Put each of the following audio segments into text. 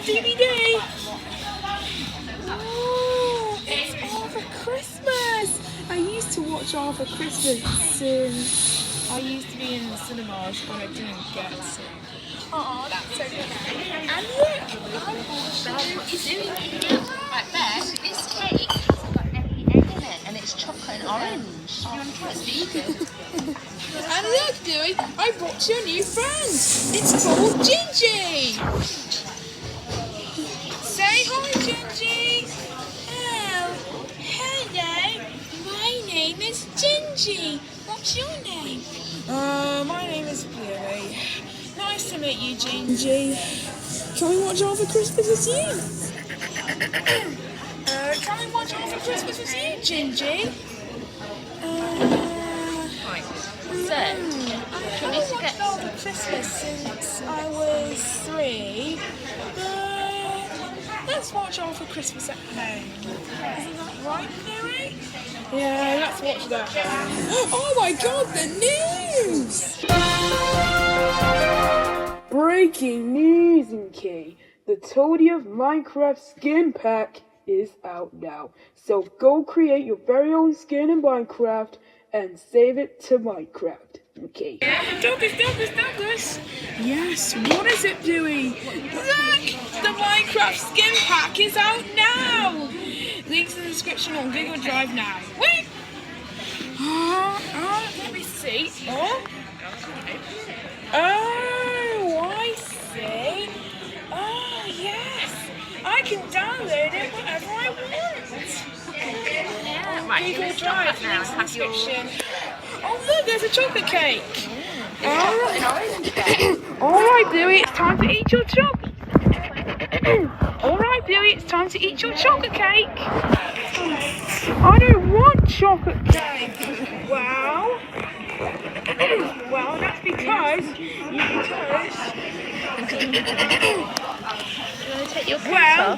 DVD. Oh, it's Arthur Christmas. I used to watch Arthur Christmas since I used to be in the cinemas, but I didn't get to. Oh, that's so good. And look, What you doing here? Right there, this cake hasn't got any egg in it, and it's chocolate and orange. You want to try it? It's vegan. and look, Bluey, I brought you a new friend. It's called Gingy. Say hi, Gingy. Oh, hello. My name is Gingy. What's your name? My name is Bluey. Nice to meet you, Gingy. Can we watch Arthur Christmas with you? Can we watch Arthur Christmas with you, Gingy? Right. So, I haven't watched Arthur Christmas since I was 3. Let's watch Arthur Christmas at home. Isn't that right, Bluey? Yeah, let's watch that. Oh my God, the news! Breaking news, Gingy. The TODF Minecraft skin pack is out now. So go create your very own skin in Minecraft and save it to Minecraft. Okay. Douglas. Yes, what is it, Bluey? Look! The Minecraft skin pack is out now! Links in the description on Google Drive now. Wait! Let me see. Oh, I see. Oh, yes. I can download it whenever I want. yeah, right, Google stop Drive, that now links and in the have your... description. Oh, look, there's a chocolate cake. Chocolate and orange cake. Alright, Bluey, it's time to eat your chocolate. Alright, Bluey, it's time to eat your chocolate cake. I don't want chocolate cake. Well, that's because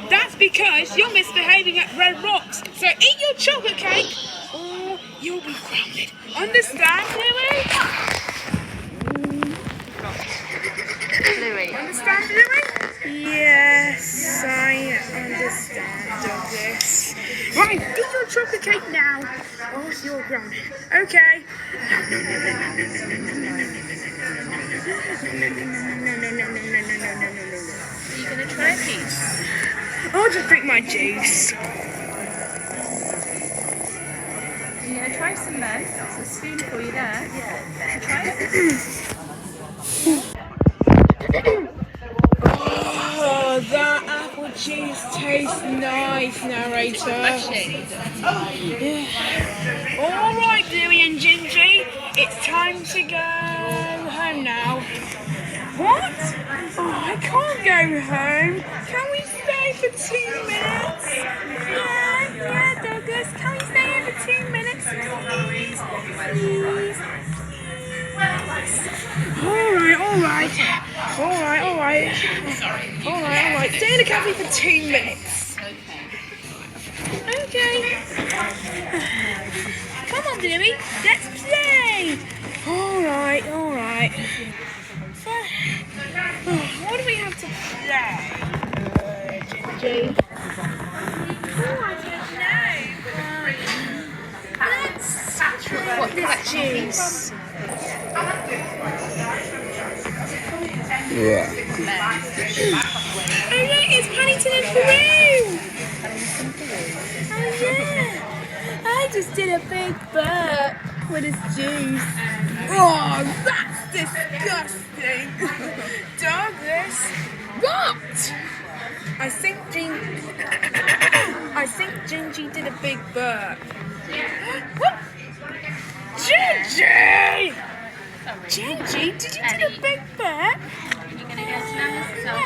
that's because you're misbehaving at Red Rocks. So eat your chocolate cake or you'll be grounded. Understand, Bluey? Bluey. Understand, Bluey? Yes, I understand, Douglas. Right, eat your chocolate cake now, or else you're grounded. Okay. No. Are you going to try a piece? I'll just drink my juice. Are you going to try some then? There's a spoon for you there. Yeah. Try it. Oh, that apple juice tastes nice, narrator. Alright, Bluey and Gingy, it's time to go home now. What? Oh, I can't go home. Can we stay for 2 minutes? Yeah, Douglas. Can we stay here for 2 minutes, please? Please. Alright. Stay in the cafe for 2 minutes. Okay. Come on, Bluey. Let's play. Alright. What do we have to play? Gingy? Oh, I don't know. Let's this juice. Yeah. Oh look, it's Paddington and Peru! Oh yeah! I just did a big burp with his juice. Oh, that's disgusting! Douglas! What? I think Gingy did a big burp. What? Gingy! Gingy, did you do the big burp? You're going to go to Nana's No,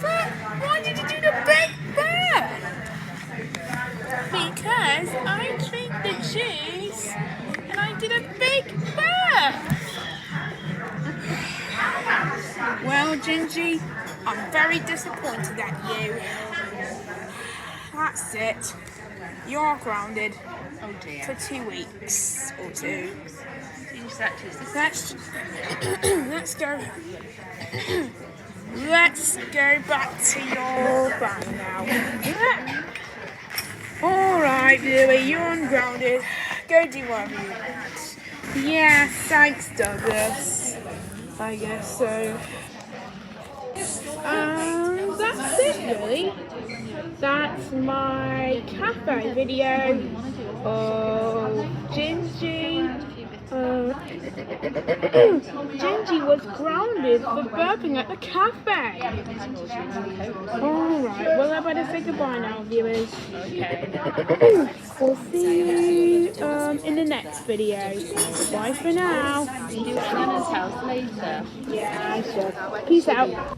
but why did you do the big burp? Because I drank the juice and I did a big burp. Well, Gingy, I'm very disappointed at you. That's it. You're grounded for 2 weeks or 2. Let's Let's go. let's go back to your van now. Alright, Bluey, you're ungrounded. Go do whatever you want. Yeah, thanks, Douglas. I guess so. That's it, really. That's my cafe video of Gingy. Gingy was grounded for burping at the cafe. Alright, well I better say goodbye now, viewers. Okay. We'll see you in the next video. Bye for now. Do you want to tell us later? Yeah, sure. Peace out.